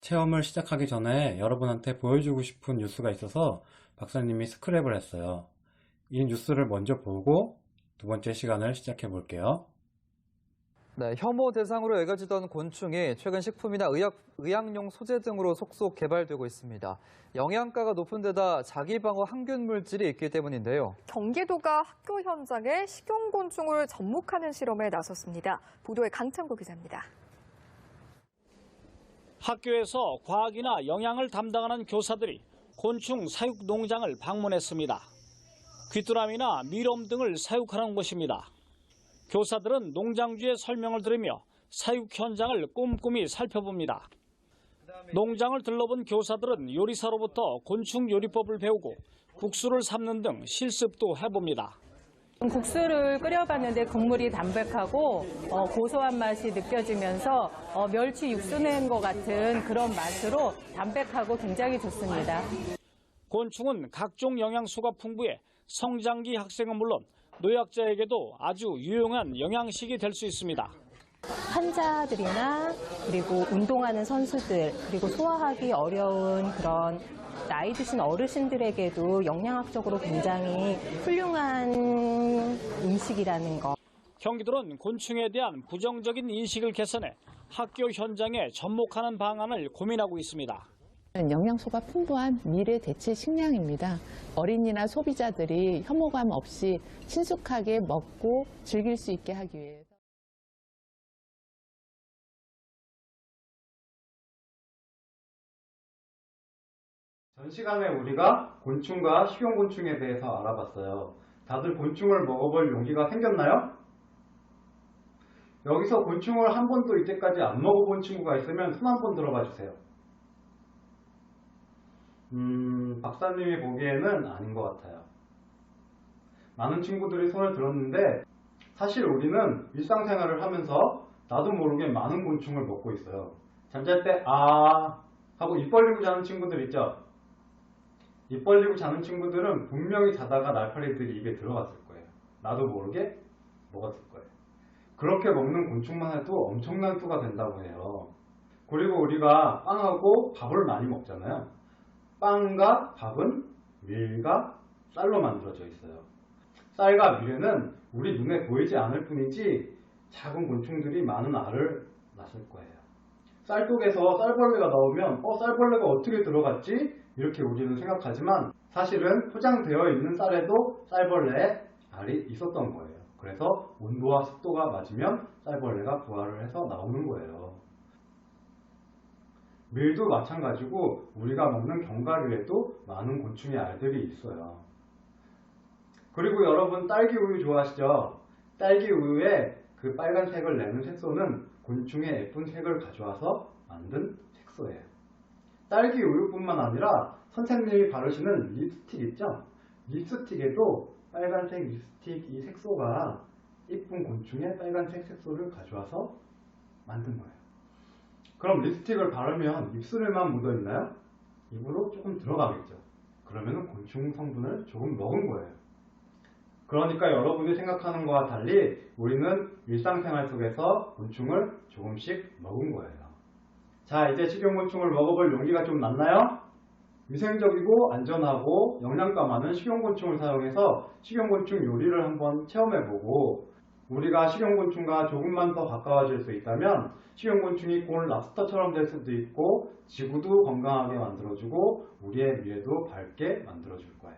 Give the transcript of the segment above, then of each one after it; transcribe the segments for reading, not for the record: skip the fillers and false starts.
체험을 시작하기 전에 여러분한테 보여주고 싶은 뉴스가 있어서 박사님이 스크랩을 했어요. 이 뉴스를 먼저 보고 두 번째 시간을 시작해 볼게요. 네, 혐오 대상으로 여겨지던 곤충이 최근 식품이나 의약용 소재 등으로 속속 개발되고 있습니다. 영양가가 높은 데다 자기방어 항균 물질이 있기 때문인데요. 경기도가 학교 현장에 식용곤충을 접목하는 실험에 나섰습니다. 보도에 강창구 기자입니다. 학교에서 과학이나 영양을 담당하는 교사들이 곤충 사육 농장을 방문했습니다. 귀뚜라미나 미럼 등을 사육하는 곳입니다. 교사들은 농장주의 설명을 들으며 사육 현장을 꼼꼼히 살펴봅니다. 농장을 둘러본 교사들은 요리사로부터 곤충 요리법을 배우고 국수를 삶는 등 실습도 해봅니다. 국수를 끓여봤는데 국물이 담백하고 고소한 맛이 느껴지면서 멸치 육수 낸 것 같은 그런 맛으로 담백하고 굉장히 좋습니다. 곤충은 각종 영양소가 풍부해 성장기 학생은 물론 노약자에게도 아주 유용한 영양식이 될 수 있습니다. 환자들이나 그리고 운동하는 선수들 그리고 소화하기 어려운 그런 나이 드신 어르신들에게도 영양학적으로 굉장히 훌륭한 음식이라는 거. 경기도는 곤충에 대한 부정적인 인식을 개선해 학교 현장에 접목하는 방안을 고민하고 있습니다. 영양소가 풍부한 미래 대체 식량입니다. 어린이나 소비자들이 혐오감 없이 친숙하게 먹고 즐길 수 있게 하기 위해서. 전 시간에 우리가 곤충과 식용곤충에 대해서 알아봤어요. 다들 곤충을 먹어볼 용기가 생겼나요? 여기서 곤충을 한 번도 이때까지 안 먹어본 친구가 있으면 손 한 번 들어봐 주세요. 박사님이 보기에는 아닌 것 같아요. 많은 친구들이 손을 들었는데 사실 우리는 일상생활을 하면서 나도 모르게 많은 곤충을 먹고 있어요. 잠잘 때 하고 입 벌리고 자는 친구들 있죠? 입 벌리고 자는 친구들은 분명히 자다가 날파리들이 입에 들어갔을 거예요. 나도 모르게 먹었을 거예요. 그렇게 먹는 곤충만 해도 엄청난 수가 된다고 해요. 그리고 우리가 빵하고 밥을 많이 먹잖아요. 빵과 밥은 밀과 쌀로 만들어져 있어요. 쌀과 밀에는 우리 눈에 보이지 않을 뿐이지 작은 곤충들이 많은 알을 낳을 거예요. 쌀독에서 쌀벌레가 나오면 쌀벌레가 어떻게 들어갔지? 이렇게 우리는 생각하지만 사실은 포장되어 있는 쌀에도 쌀벌레의 알이 있었던 거예요. 그래서 온도와 습도가 맞으면 쌀벌레가 부화를 해서 나오는 거예요. 밀도 마찬가지고 우리가 먹는 견과류에도 많은 곤충의 알들이 있어요. 그리고 여러분 딸기 우유 좋아하시죠? 딸기 우유에 그 빨간색을 내는 색소는 곤충의 예쁜 색을 가져와서 만든 색소예요. 딸기 우유뿐만 아니라 선생님이 바르시는 립스틱 있죠? 립스틱에도 빨간색 립스틱 이 색소가 예쁜 곤충의 빨간색 색소를 가져와서 만든 거예요. 그럼 립스틱을 바르면 입술에만 묻어있나요? 입으로 조금 들어가겠죠. 그러면 곤충 성분을 조금 먹은 거예요. 그러니까 여러분이 생각하는 것과 달리 우리는 일상생활 속에서 곤충을 조금씩 먹은 거예요. 자, 이제 식용곤충을 먹어볼 용기가 좀 났나요? 위생적이고 안전하고 영양가 많은 식용곤충을 사용해서 식용곤충 요리를 한번 체험해보고 우리가 식용곤충과 조금만 더 가까워질 수 있다면 식용곤충이 곤 랍스터처럼 될 수도 있고 지구도 건강하게 만들어주고 우리의 미래도 밝게 만들어줄 거예요.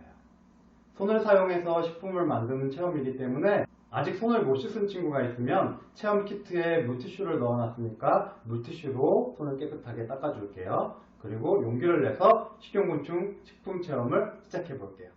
손을 사용해서 식품을 만드는 체험이기 때문에 아직 손을 못 씻은 친구가 있으면 체험 키트에 물티슈를 넣어놨으니까 물티슈로 손을 깨끗하게 닦아줄게요. 그리고 용기를 내서 식용곤충 식품 체험을 시작해 볼게요.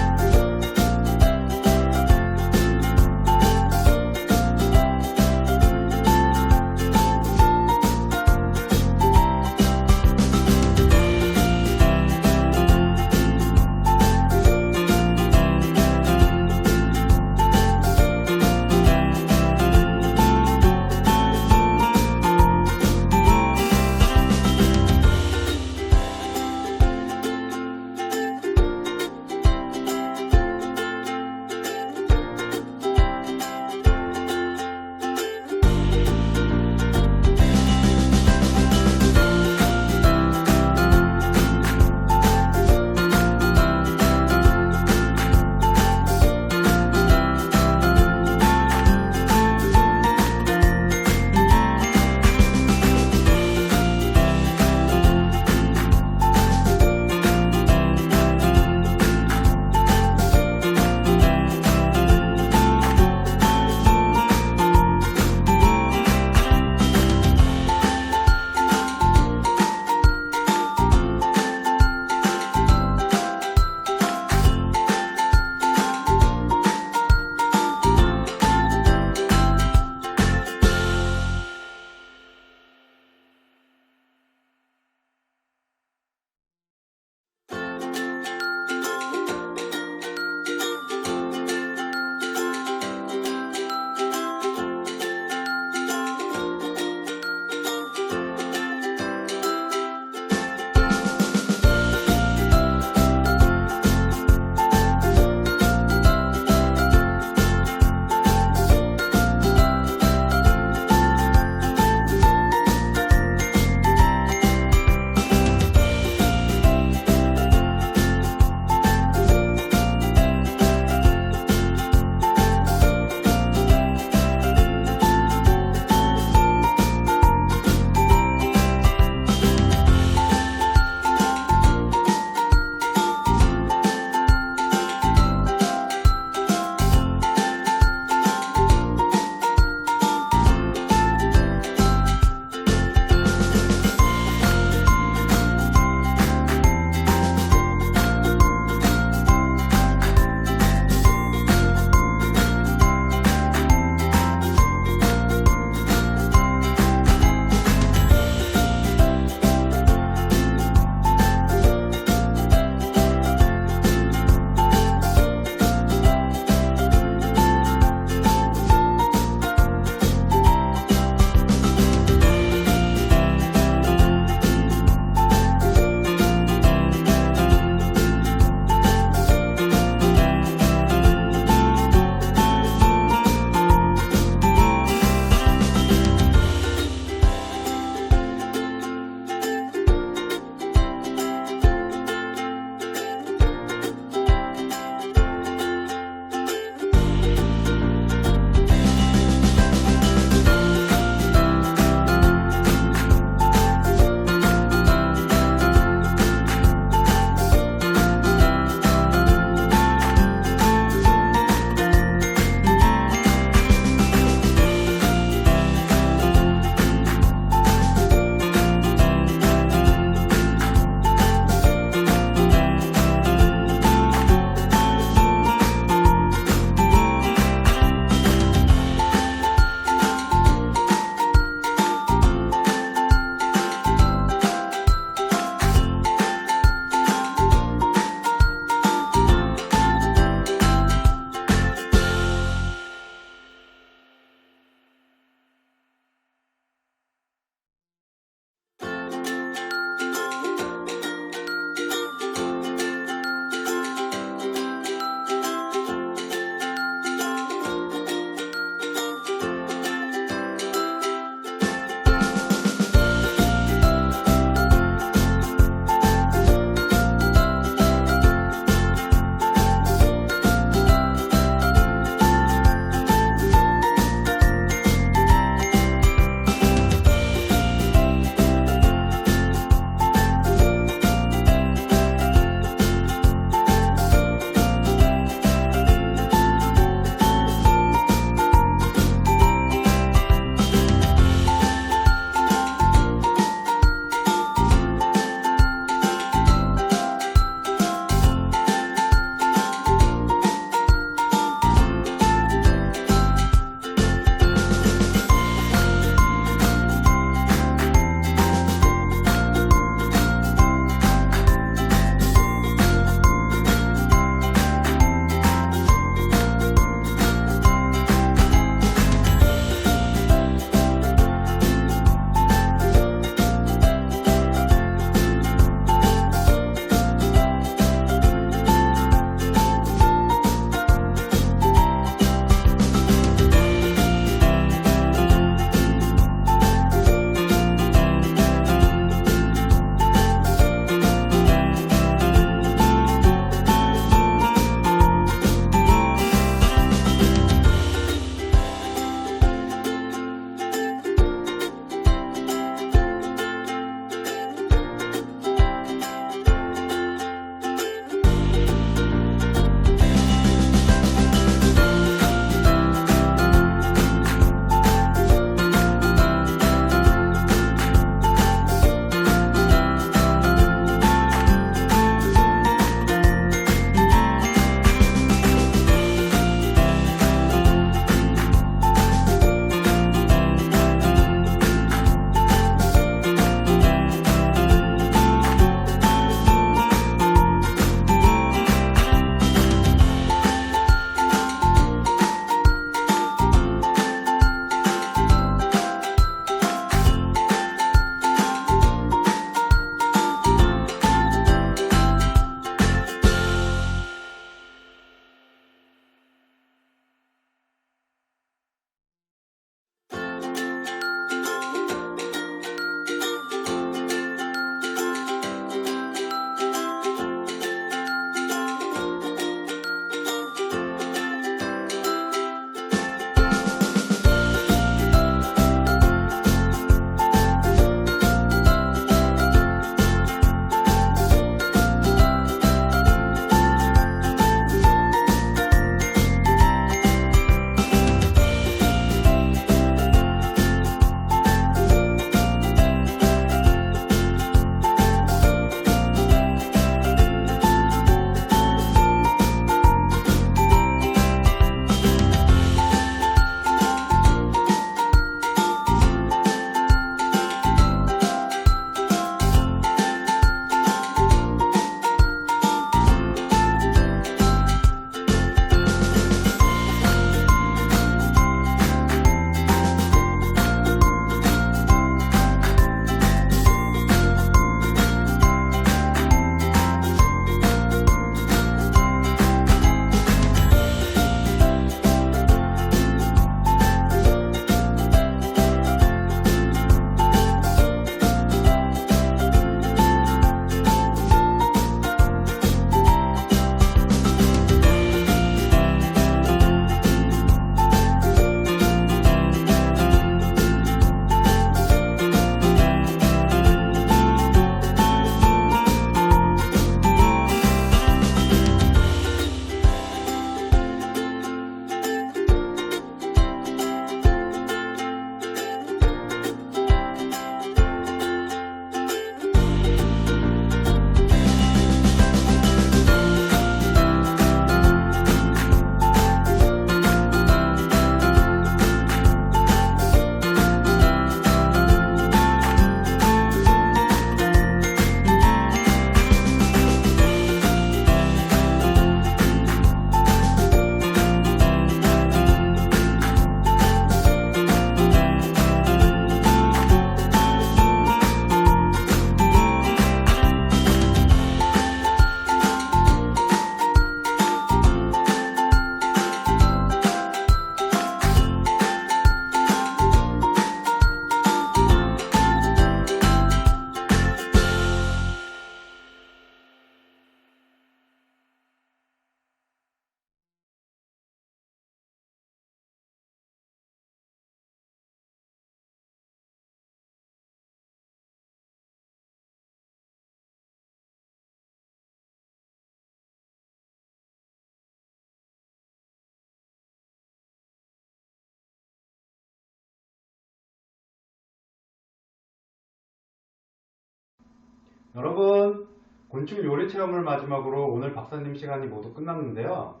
여러분, 곤충 요리 체험을 마지막으로 오늘 박사님 시간이 모두 끝났는데요.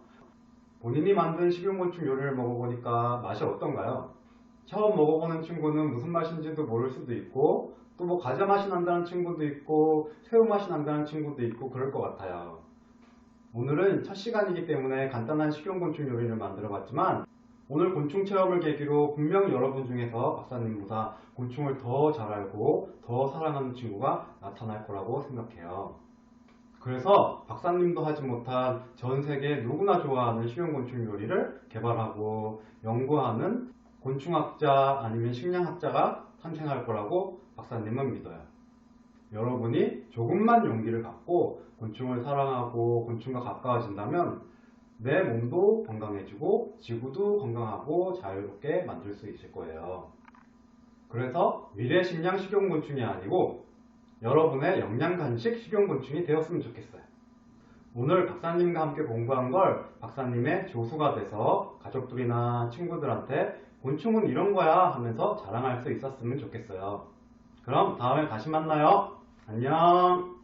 본인이 만든 식용곤충 요리를 먹어보니까 맛이 어떤가요? 처음 먹어보는 친구는 무슨 맛인지도 모를 수도 있고 또 뭐 과자 맛이 난다는 친구도 있고 새우 맛이 난다는 친구도 있고 그럴 것 같아요. 오늘은 첫 시간이기 때문에 간단한 식용곤충 요리를 만들어 봤지만 오늘 곤충 체험을 계기로 분명 여러분 중에서 박사님보다 곤충을 더 잘 알고 더 사랑하는 친구가 나타날 거라고 생각해요. 그래서 박사님도 하지 못한 전 세계 누구나 좋아하는 식용곤충 요리를 개발하고 연구하는 곤충학자 아니면 식량학자가 탄생할 거라고 박사님은 믿어요. 여러분이 조금만 용기를 갖고 곤충을 사랑하고 곤충과 가까워진다면 내 몸도 건강해지고 지구도 건강하고 자유롭게 만들 수 있을 거예요. 그래서 미래 식량 식용곤충이 아니고 여러분의 영양간식 식용곤충이 되었으면 좋겠어요. 오늘 박사님과 함께 공부한 걸 박사님의 조수가 돼서 가족들이나 친구들한테 곤충은 이런 거야 하면서 자랑할 수 있었으면 좋겠어요. 그럼 다음에 다시 만나요. 안녕.